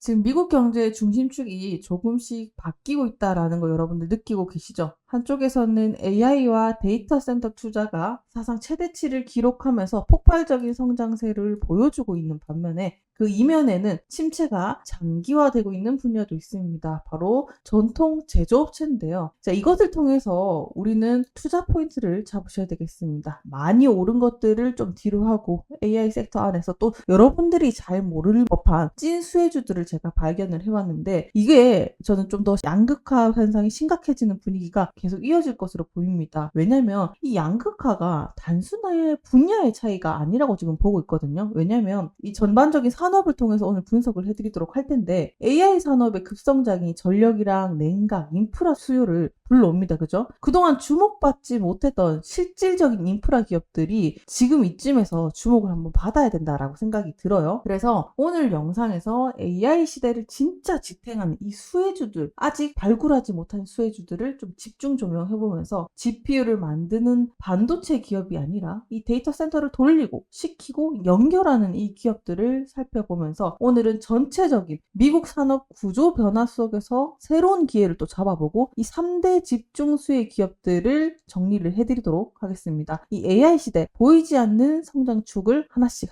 지금 미국 경제의 중심축이 조금씩 바뀌고 있다라는 거 여러분들 느끼고 계시죠? 한쪽에서는 AI와 데이터 센터 투자가 사상 최대치를 기록하면서 폭발적인 성장세를 보여주고 있는 반면에 그 이면에는 침체가 장기화되고 있는 분야도 있습니다. 바로 전통 제조업체인데요. 자, 이것을 통해서 우리는 투자 포인트를 잡으셔야 되겠습니다. 많이 오른 것들을 좀 뒤로 하고 AI 섹터 안에서 또 여러분들이 잘 모를 법한 찐 수혜주들을 제가 발견을 해왔는데 이게 저는 좀 더 양극화 현상이 심각해지는 분위기가 계속 이어질 것으로 보입니다. 왜냐면 이 양극화가 단순한 분야의 차이가 아니라고 지금 보고 있거든요. 왜냐면 이 전반적인 산업을 통해서 오늘 분석을 해드리도록 할 텐데 AI 산업의 급성장이 전력이랑 냉각, 인프라 수요를 불러옵니다. 그죠? 그동안 주목받지 못했던 실질적인 인프라 기업들이 지금 이쯤에서 주목을 한번 받아야 된다라고 생각이 들어요. 그래서 오늘 영상에서 AI 시대를 진짜 지탱하는 이 수혜주들, 아직 발굴하지 못한 수혜주들을 좀 집중 조명해보면서 GPU를 만드는 반도체 기업이 아니라 이 데이터 센터를 돌리고 시키고 연결하는 이 기업들을 살펴보면서 오늘은 전체적인 미국 산업 구조 변화 속에서 새로운 기회를 또 잡아보고 이 3대 집중 수혜 기업들을 정리를 해드리도록 하겠습니다. 이 AI 시대 보이지 않는 성장축을 하나씩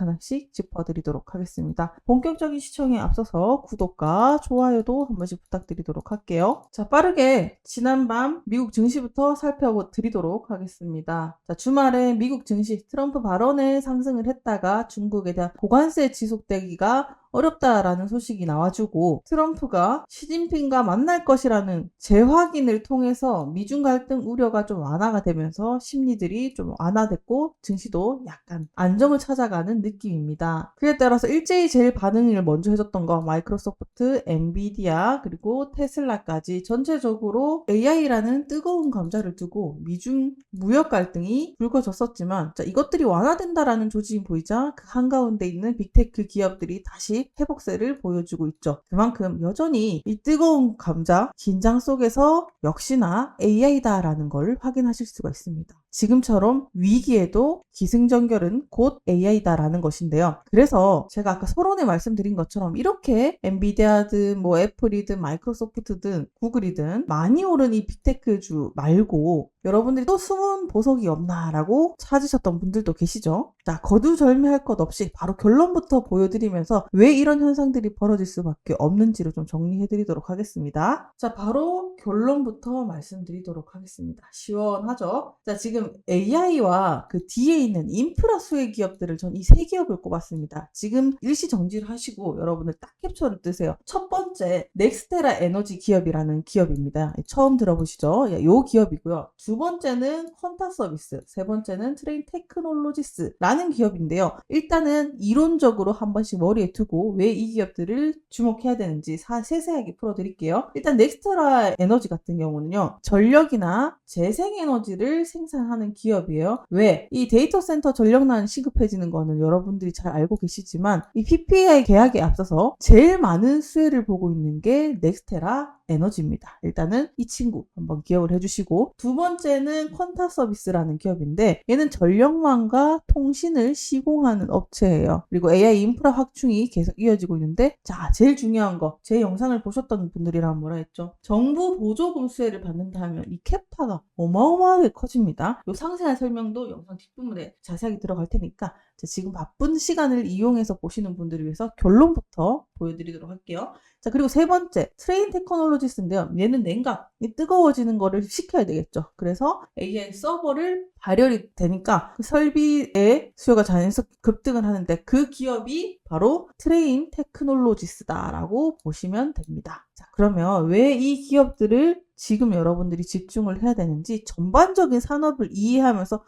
짚어드리도록 하겠습니다. 본격적인 시청에 앞서서 구독과 좋아요도 한 번씩 부탁드리도록 할게요. 자, 빠르게 지난밤 미국 증시부터 살펴드리도록 하겠습니다. 자, 주말에 미국 증시 트럼프 발언에 상승을 했다가 중국에 대한 고관세 지속되기가 어렵다라는 소식이 나와주고 트럼프가 시진핑과 만날 것이라는 재확인을 통해서 미중 갈등 우려가 좀 완화가 되면서 심리들이 좀 완화됐고 증시도 약간 안정을 찾아가는 느낌입니다. 그에 따라서 일제히 제일 반응을 먼저 해줬던 거 마이크로소프트, 엔비디아 그리고 테슬라까지 전체적으로 AI라는 뜨거운 감자를 두고 미중 무역 갈등이 불거졌었지만 자, 이것들이 완화된다라는 조짐이 보이자 그 한가운데 있는 빅테크 기업들이 다시 회복세를 보여주고 있죠. 그만큼 여전히 이 뜨거운 감자 긴장 속에서 역시나 AI다라는 걸 확인하실 수가 있습니다. 지금처럼 위기에도 기승전결은 곧 AI다라는 것인데요. 그래서 제가 아까 서론에 말씀드린 것처럼 이렇게 엔비디아든 뭐 애플이든 마이크로소프트든 구글이든 많이 오른 이 빅테크주 말고 여러분들이 또 숨은 보석이 없나라고 찾으셨던 분들도 계시죠. 자, 거두절미할 것 없이 바로 결론부터 보여드리면서 왜 이런 현상들이 벌어질 수밖에 없는지를 좀 정리해드리도록 하겠습니다. 자, 바로 결론부터 말씀드리도록 하겠습니다. 시원하죠? 자, 지금 AI와 그 뒤에 있는 인프라 수혜 기업들을 전 이 세 기업을 꼽았습니다. 지금 일시정지를 하시고 여러분들 딱 캡처를 뜨세요. 첫 번째 넥스테라 에너지 기업이라는 기업입니다. 처음 들어보시죠? 이 기업이고요. 두 번째는 퀀타 서비스, 세 번째는 트레인 테크놀로지스라는 기업인데요. 일단은 이론적으로 한 번씩 머리에 두고 왜 이 기업들을 주목해야 되는지 세세하게 풀어드릴게요. 일단 넥스테라 에너지 같은 경우는요. 전력이나 재생에너지를 생산하는 기업이에요. 왜? 이 데이터 센터 전력난이 시급해지는 거는 여러분들이 잘 알고 계시지만 이 PPA 계약에 앞서서 제일 많은 수혜를 보고 있는 게 넥스테라 에너지입니다. 일단은 이 친구 한번 기억을 해주시고 두 번째는 퀀타 서비스라는 기업인데 얘는 전력망과 통신을 시공하는 업체예요. 그리고 AI 인프라 확충이 계속 이어지고 있는데 자, 제일 중요한 거 제 영상을 보셨던 분들이라면 뭐라 했죠? 정부 보조금 수혜를 받는다면 이 캐파가 어마어마하게 커집니다. 이 상세한 설명도 영상 뒷부분에 자세하게 들어갈 테니까 지금 바쁜 시간을 이용해서 보시는 분들을 위해서 결론부터 보여드리도록 할게요. 자, 그리고 세 번째 트레인 테크놀로지스인데요. 얘는 냉각, 뜨거워지는 거를 시켜야 되겠죠. 그래서 AI 서버를 발열이 되니까 그 설비의 수요가 자연스럽게 급등을 하는데 그 기업이 바로 트레인 테크놀로지스다라고 보시면 됩니다. 자, 그러면 왜 이 기업들을 지금 여러분들이 집중을 해야 되는지 전반적인 산업을 이해하면서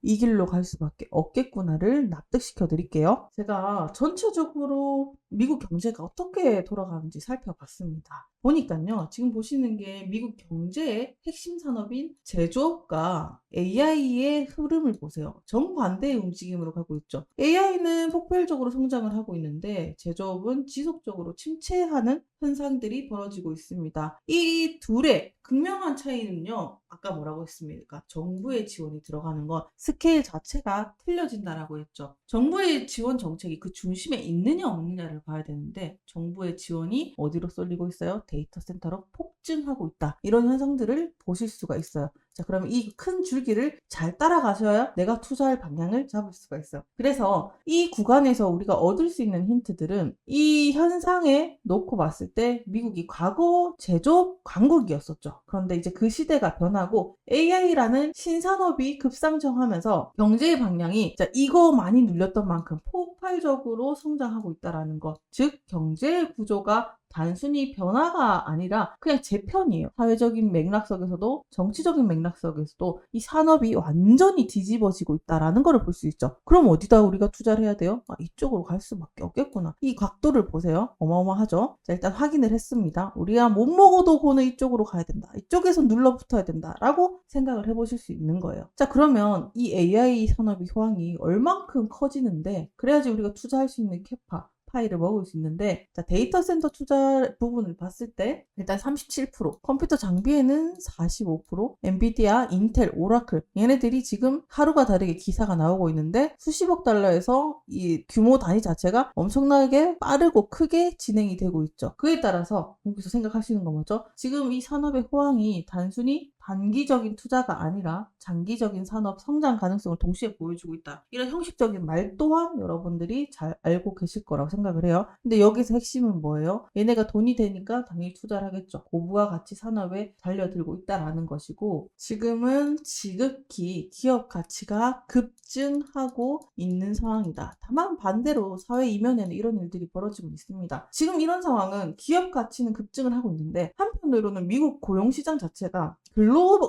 이 길로 갈 수밖에 없겠구나를 납득시켜 드릴게요. 제가 전체적으로 미국 경제가 어떻게 돌아가는지 살펴봤습니다. 보니까요. 지금 보시는 게 미국 경제의 핵심 산업인 제조업과 AI의 흐름을 보세요. 정반대의 움직임으로 가고 있죠. AI는 폭발적으로 성장을 하고 있는데 제조업은 지속적으로 침체하는 현상들이 벌어지고 있습니다. 이 둘의 극명한 차이는요. 아까 뭐라고 했습니까? 정부의 지원이 들어가는 건 스케일 자체가 틀려진다라고 했죠. 정부의 지원 정책이 그 중심에 있느냐 없느냐를 봐야 되는데 정부의 지원이 어디로 쏠리고 있어요? 데이터 센터로 폭증하고 있다. 이런 현상들을 보실 수가 있어요. 자, 그러면 이 큰 줄기를 잘 따라가셔야 내가 투자할 방향을 잡을 수가 있어요. 그래서 이 구간에서 우리가 얻을 수 있는 힌트들은 이 현상에 놓고 봤을 때 미국이 과거 제조업 강국이었었죠. 그런데 이제 그 시대가 변하고 AI라는 신산업이 급상승하면서 경제의 방향이 이거 많이 눌렸던 만큼 폭발적으로 성장하고 있다라는 것. 즉 경제의 구조가 단순히 변화가 아니라 그냥 재편이에요. 사회적인 맥락 속에서도 정치적인 맥락 속에서도 이 산업이 완전히 뒤집어지고 있다라는 걸 볼 수 있죠. 그럼 어디다 우리가 투자를 해야 돼요? 이쪽으로 갈 수밖에 없겠구나. 이 각도를 보세요. 어마어마하죠? 자, 일단 확인을 했습니다. 우리가 못 먹어도 고는 이쪽으로 가야 된다. 이쪽에서 눌러붙어야 된다. 라고 생각을 해보실 수 있는 거예요. 자, 그러면 이 AI 산업의 호황이 얼만큼 커지는데 그래야지 우리가 투자할 수 있는 캐파 파이를 먹을 수 있는데, 자, 데이터 센터 투자 부분을 봤을 때 일단 37%, 컴퓨터 장비에는 45%, 엔비디아, 인텔, 오라클 얘네들이 지금 하루가 다르게 기사가 나오고 있는데 수십억 달러에서 이 규모 단위 자체가 엄청나게 빠르고 크게 진행이 되고 있죠. 그에 따라서 여기서 생각하시는 거 뭐죠? 지금 이 산업의 호황이 단순히 단기적인 투자가 아니라 장기적인 산업 성장 가능성을 동시에 보여주고 있다. 이런 형식적인 말 또한 여러분들이 잘 알고 계실 거라고 생각을 해요. 근데 여기서 핵심은 뭐예요? 얘네가 돈이 되니까 당연히 투자를 하겠죠. 고부가 가치 산업에 달려들고 있다라는 것이고 지금은 지극히 기업 가치가 급증하고 있는 상황이다. 다만 반대로 사회 이면에는 이런 일들이 벌어지고 있습니다. 지금 이런 상황은 기업 가치는 급증을 하고 있는데 한편으로는 미국 고용시장 자체가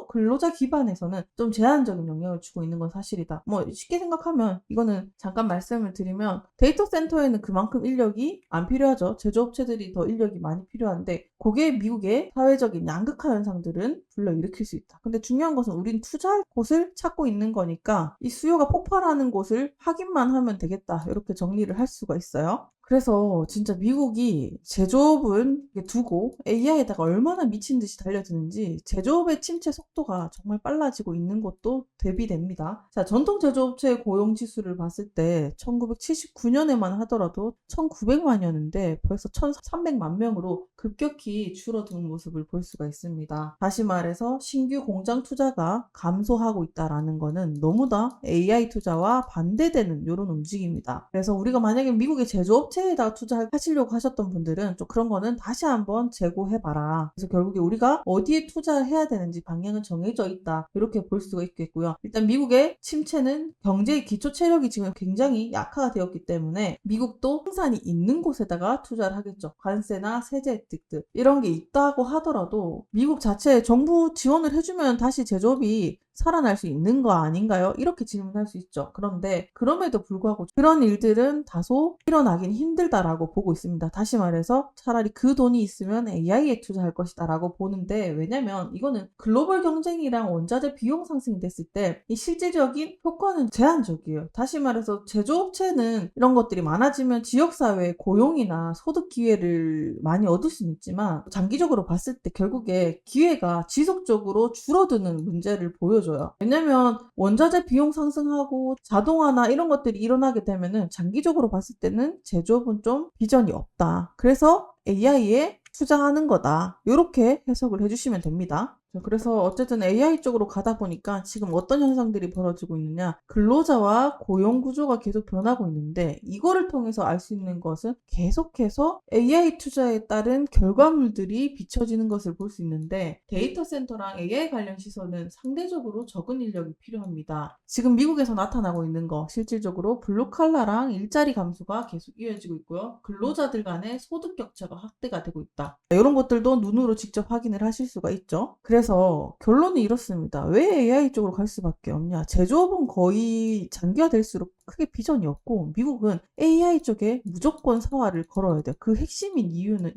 근로자 기반에서는 좀 제한적인 영향을 주고 있는 건 사실이다. 뭐 쉽게 생각하면 이거는 잠깐 말씀을 드리면 데이터 센터에는 그만큼 인력이 안 필요하죠. 제조업체들이 더 인력이 많이 필요한데 그게 미국의 사회적인 양극화 현상들은 불러일으킬 수 있다. 근데 중요한 것은 우린 투자할 곳을 찾고 있는 거니까 이 수요가 폭발하는 곳을 확인만 하면 되겠다. 이렇게 정리를 할 수가 있어요. 그래서 진짜 미국이 제조업은 두고 AI에다가 얼마나 미친 듯이 달려드는지 제조업의 침체 속도가 정말 빨라지고 있는 것도 대비됩니다. 자, 전통 제조업체의 고용 지수를 봤을 때 1979년에만 하더라도 1900만이었는데 벌써 1300만 명으로 급격히 줄어드는 모습을 볼 수가 있습니다. 다시 말해서 신규 공장 투자가 감소하고 있다라는 거는 너무나 AI 투자와 반대되는 이런 움직임입니다. 그래서 우리가 만약에 미국의 제조업체에다가 투자하시려고 하셨던 분들은 좀 그런 거는 다시 한번 재고해봐라. 그래서 결국에 우리가 어디에 투자해야 되는지 방향은 정해져 있다. 이렇게 볼 수가 있겠고요. 일단 미국의 침체는 경제의 기초 체력이 지금 굉장히 약화가 되었기 때문에 미국도 생산이 있는 곳에다가 투자를 하겠죠. 관세나 세제 혜택들 이런 게 있다고 하더라도 미국 자체에 정부 지원을 해주면 다시 제조업이 살아날 수 있는 거 아닌가요? 이렇게 질문할 수 있죠. 그런데 그럼에도 불구하고 그런 일들은 다소 일어나긴 힘들다라고 보고 있습니다. 다시 말해서 차라리 그 돈이 있으면 AI에 투자할 것이다 라고 보는데 왜냐면 이거는 글로벌 경쟁이랑 원자재 비용 상승이 됐을 때 이 실질적인 효과는 제한적이에요. 다시 말해서 제조업체는 이런 것들이 많아지면 지역사회의 고용이나 소득 기회를 많이 얻을 수는 있지만 장기적으로 봤을 때 결국에 기회가 지속적으로 줄어드는 문제를 보여줘요. 왜냐면 원자재 비용 상승하고 자동화나 이런 것들이 일어나게 되면은 장기적으로 봤을 때는 제조업은 좀 비전이 없다. 그래서 AI에 투자하는 거다. 이렇게 해석을 해주시면 됩니다. 그래서 어쨌든 AI 쪽으로 가다 보니까 지금 어떤 현상들이 벌어지고 있느냐. 근로자와 고용 구조가 계속 변하고 있는데 이거를 통해서 알 수 있는 것은 계속해서 AI 투자에 따른 결과물들이 비춰지는 것을 볼 수 있는데 데이터 센터랑 AI 관련 시설은 상대적으로 적은 인력이 필요합니다. 지금 미국에서 나타나고 있는 거 실질적으로 블루칼라랑 일자리 감소가 계속 이어지고 있고요. 근로자들 간의 소득 격차가 확대가 되고 있다. 이런 것들도 눈으로 직접 확인을 하실 수가 있죠. 그래서 결론은 이렇습니다. 왜 AI 쪽으로 갈 수밖에 없냐? 제조업은 거의 장기화될수록 크게 비전이 없고 미국은 AI 쪽에 무조건 사활을 걸어야 돼요. 그 핵심인 이유는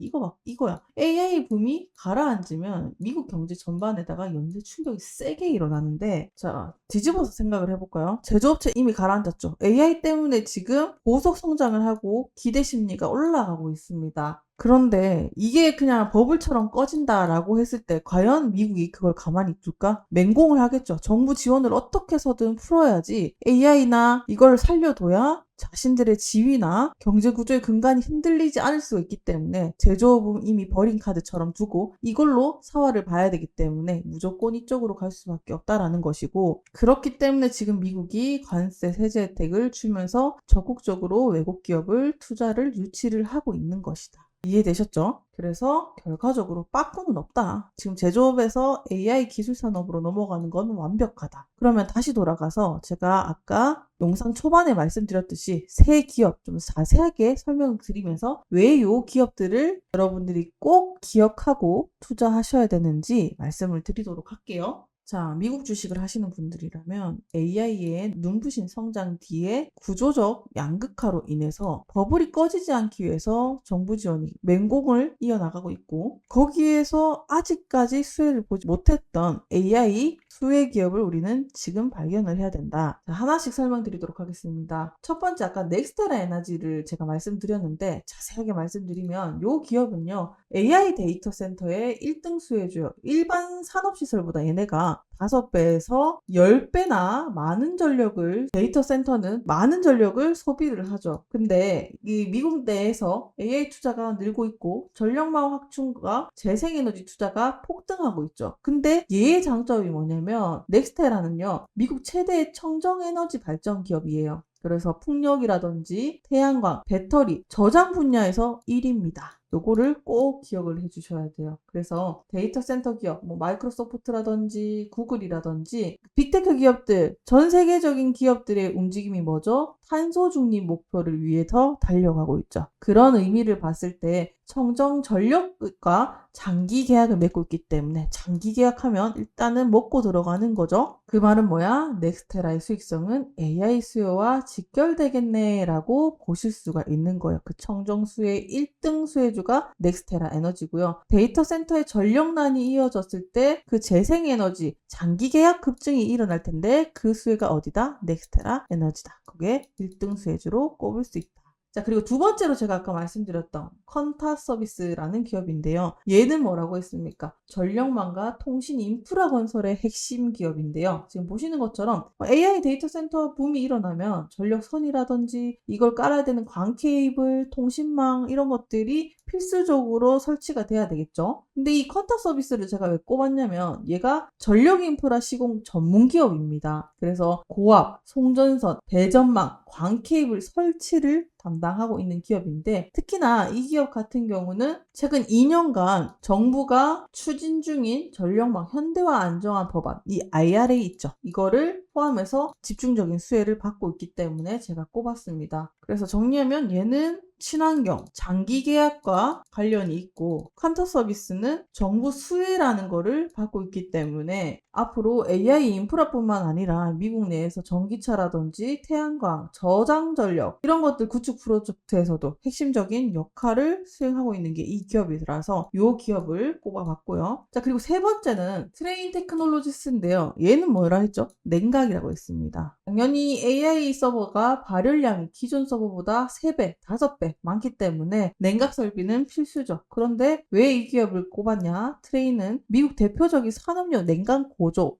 이거야. AI 붐이 가라앉으면 미국 경제 전반에다가 연쇄 충격이 세게 일어나는데 자, 뒤집어서 생각을 해볼까요? 제조업체 이미 가라앉았죠. AI 때문에 지금 고속 성장을 하고 기대 심리가 올라가고 있습니다. 그런데 이게 그냥 버블처럼 꺼진다라고 했을 때 과연 미국이 그걸 가만히 둘까? 맹공을 하겠죠. 정부 지원을 어떻게 해서든 풀어야지 AI나 이걸 살려둬야 자신들의 지위나 경제 구조의 근간이 흔들리지 않을 수가 있기 때문에 제조업은 이미 버린 카드처럼 두고 이걸로 사활을 봐야 되기 때문에 무조건 이쪽으로 갈 수밖에 없다라는 것이고, 그렇기 때문에 지금 미국이 관세 세제 혜택을 주면서 적극적으로 외국 기업을 투자를 유치를 하고 있는 것이다. 이해되셨죠? 그래서 결과적으로 빠꾸는 없다. 지금 제조업에서 AI 기술 산업으로 넘어가는 건 완벽하다. 그러면 다시 돌아가서 제가 아까 영상 초반에 말씀드렸듯이 세 기업 좀 자세하게 설명드리면서 왜 이 기업들을 여러분들이 꼭 기억하고 투자하셔야 되는지 말씀을 드리도록 할게요. 자, 미국 주식을 하시는 분들이라면 AI의 눈부신 성장 뒤에 구조적 양극화로 인해서 버블이 꺼지지 않기 위해서 정부 지원이 맹공을 이어나가고 있고, 거기에서 아직까지 수혜를 보지 못했던 AI 수혜 기업을 우리는 지금 발견을 해야 된다. 자, 하나씩 설명드리도록 하겠습니다. 첫 번째, 아까 넥스테라 에너지를 제가 말씀드렸는데 자세하게 말씀드리면 이 기업은요, AI 데이터 센터의 1등 수혜주요. 일반 산업시설보다 얘네가 5배에서 10배나 많은 전력을, 데이터 센터는 많은 전력을 소비를 하죠. 근데 이 미국 내에서 AI 투자가 늘고 있고 전력망 확충과 재생에너지 투자가 폭등하고 있죠. 근데 얘의 장점이 뭐냐면 넥스테라는요, 미국 최대의 청정에너지 발전 기업이에요. 그래서 풍력이라든지 태양광, 배터리, 저장 분야에서 1위입니다. 요거를 꼭 기억을 해주셔야 돼요. 그래서 데이터 센터 기업, 뭐 마이크로소프트라든지 구글이라든지 빅테크 기업들, 전 세계적인 기업들의 움직임이 뭐죠? 탄소 중립 목표를 위해서 달려가고 있죠. 그런 의미를 봤을 때 청정 전력과 장기 계약을 맺고 있기 때문에 장기 계약하면 일단은 먹고 들어가는 거죠. 그 말은 뭐야? 넥스테라의 수익성은 AI 수요와 직결되겠네 라고 보실 수가 있는 거예요. 그 청정수의 1등 수혜주가 넥스테라 에너지고요. 데이터 센터의 전력난이 이어졌을 때 그 재생에너지 장기 계약 급증이 일어날 텐데 그 수혜가 어디다? 넥스테라 에너지다. 그게 1등 수혜주로 꼽을 수 있다. 자, 그리고 두 번째로 제가 아까 말씀드렸던 컨타 서비스라는 기업인데요. 얘는 뭐라고 했습니까? 전력망과 통신 인프라 건설의 핵심 기업인데요. 지금 보시는 것처럼 AI 데이터 센터 붐이 일어나면 전력선이라든지 이걸 깔아야 되는 광 케이블, 통신망 이런 것들이 필수적으로 설치가 돼야 되겠죠. 근데 이 컨타 서비스를 제가 왜 꼽았냐면 얘가 전력 인프라 시공 전문 기업입니다. 그래서 고압, 송전선, 배전망, 광 케이블 설치를 담당하고 있는 기업인데, 특히나 이 기업 같은 경우는 최근 2년간 정부가 추진 중인 전력망 현대화 안정화 법안, 이 IRA 있죠. 이거를 포함해서 집중적인 수혜를 받고 있기 때문에 제가 꼽았습니다. 그래서 정리하면 얘는 친환경, 장기 계약과 관련이 있고 컨타 서비스는 정부 수혜라는 거를 받고 있기 때문에 앞으로 AI 인프라뿐만 아니라 미국 내에서 전기차라든지 태양광, 저장 전력 이런 것들 구축 프로젝트에서도 핵심적인 역할을 수행하고 있는 게 이 기업이라서 이 기업을 꼽아봤고요. 자, 그리고 세 번째는 트레인 테크놀로지스인데요. 얘는 뭐라 했죠? 냉각이라고 했습니다. 당연히 AI 서버가 발열량이 기존 서버보다 3배, 5배 많기 때문에 냉각 설비는 필수죠. 그런데 왜 이 기업을 꼽았냐? 트레인은 미국 대표적인 산업용 냉각 공조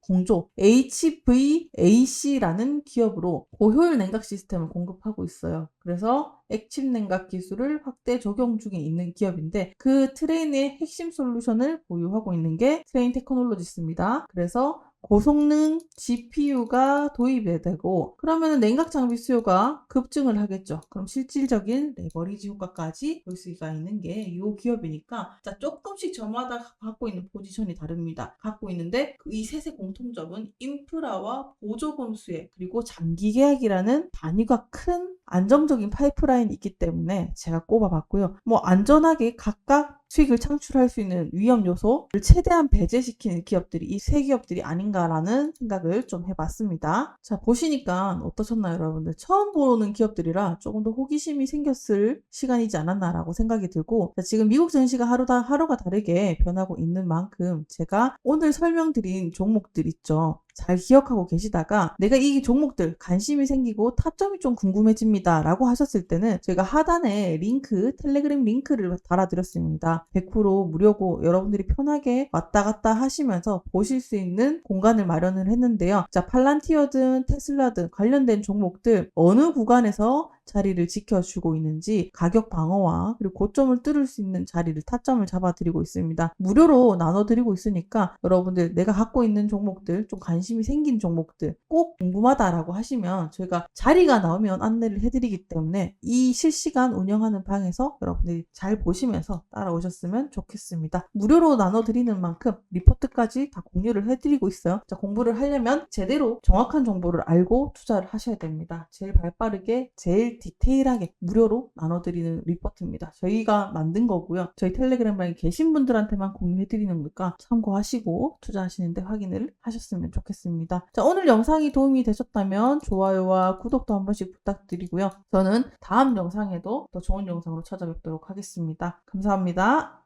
HVAC라는 기업으로 고효율 냉각 시스템을 공급하고 있어요. 그래서 액침 냉각 기술을 확대 적용 중에 있는 기업인데 그 트레인의 핵심 솔루션을 보유하고 있는 게 트레인 테크놀로지스입니다. 그래서 고성능 GPU가 도입이 되고 그러면 냉각 장비 수요가 급증을 하겠죠. 그럼 실질적인 레버리지 효과까지 볼 수가 있는 게 이 기업이니까, 자, 조금씩 저마다 갖고 있는 포지션이 다릅니다. 갖고 있는데 이 셋의 공통점은 인프라와 보조금 수혜 그리고 장기 계약이라는 단위가 큰 안정적인 파이프라인이 있기 때문에 제가 꼽아봤고요. 뭐 안전하게 각각 수익을 창출할 수 있는 위험 요소를 최대한 배제시키는 기업들이 이 세 기업들이 아닌가라는 생각을 좀 해봤습니다. 자, 보시니까 어떠셨나요, 여러분들? 처음 보는 기업들이라 조금 더 호기심이 생겼을 시간이지 않았나라고 생각이 들고, 자, 지금 미국 증시가 하루가 다르게 변하고 있는 만큼 제가 오늘 설명드린 종목들 있죠. 잘 기억하고 계시다가 내가 이 종목들 관심이 생기고 타점이 좀 궁금해집니다 라고 하셨을 때는 제가 하단에 텔레그램 링크를 달아드렸습니다. 100% 무료고 여러분들이 편하게 왔다 갔다 하시면서 보실 수 있는 공간을 마련을 했는데요. 자, 팔란티어든 테슬라든 관련된 종목들 어느 구간에서 자리를 지켜주고 있는지 가격 방어와 그리고 고점을 뚫을 수 있는 자리를 타점을 잡아드리고 있습니다. 무료로 나눠드리고 있으니까 여러분들 내가 갖고 있는 종목들 좀 관심이 생긴 종목들 꼭 궁금하다라고 하시면 저희가 자리가 나오면 안내를 해드리기 때문에 이 실시간 운영하는 방에서 여러분들이 잘 보시면서 따라오셨으면 좋겠습니다. 무료로 나눠드리는 만큼 리포트까지 다 공유를 해드리고 있어요. 자, 공부를 하려면 제대로 정확한 정보를 알고 투자를 하셔야 됩니다. 제일 발빠르게 제일 디테일하게 무료로 나눠드리는 리포트입니다. 저희가 만든 거고요. 저희 텔레그램방에 계신 분들한테만 공유해드리는 거니까 참고하시고 투자하시는데 확인을 하셨으면 좋겠습니다. 자, 오늘 영상이 도움이 되셨다면 좋아요와 구독도 한 번씩 부탁드리고요. 저는 다음 영상에도 더 좋은 영상으로 찾아뵙도록 하겠습니다. 감사합니다.